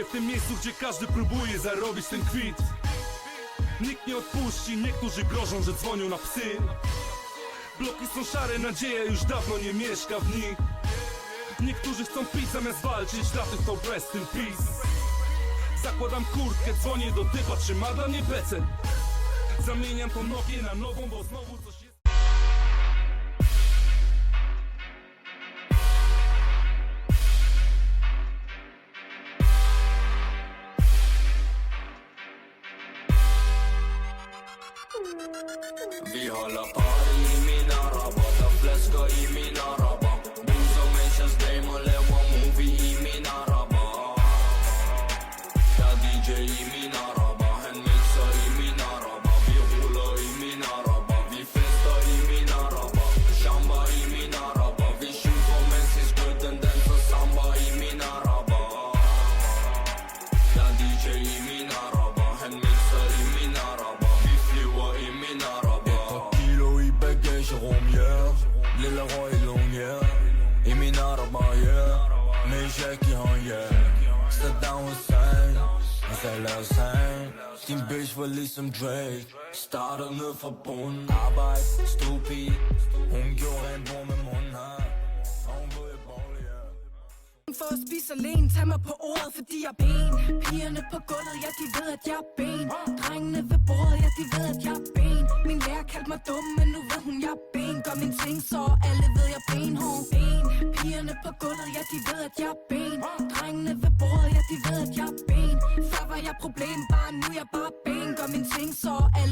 Pracuję w tym miejscu, gdzie każdy próbuje zarobić ten kwit. Nikt nie odpuści, niektórzy grożą, że dzwonią na psy. Bloki są szare, nadzieja już dawno nie mieszka w nich. Niektórzy chcą pić zamiast walczyć, dla tych to rest in peace. Zakładam kurtkę, dzwonię do typa, czy ma dla mnie becel. Zamieniam tą nogę na nową, bo znowu coś jest. Vi holder party i min araber, der flasker i min araber. Buser mens jeg stammer, laver movie i min araber. Der er DJ i min araber, han mixer i min araber. Vi ruller i min araber, vi fester i min araber. Shamba i min araber, vi skyder mens i skytten danser samba i min araber. Der er DJ i min araber, han mixer i min araber. Vi flyver i min araber. Bagagerum, yeah. Lille røg i lung, yeah. I min araber, yeah. Med Jack i hånd, yeah. Saddam Hussein, og Salah Hussein. Din bitch var ligesom Drake. Starter ned fra bunden. Arbejde, stod pige. Hun gjorde rent bord med munden her. Og hun ved, jeg bolle, yeah. For at spise alene, tag mig på ordet, fordi jeg er ben. Pigerne på gulvet, ja de ved at jeg er ben. Drengene ved bordet, ja de ved at jeg er ben. Min lærer kaldte mig dum, men nu ved hun jeg er ben. Gør min ting, så alle ved jeg er benhård. Ben. Pigerne på gulvet, ja de ved at jeg er ben. Drengene ved bordet, ja de ved at jeg er ben. Før var jeg problem, bare nu jeg bare ben. Gør min ting, så alle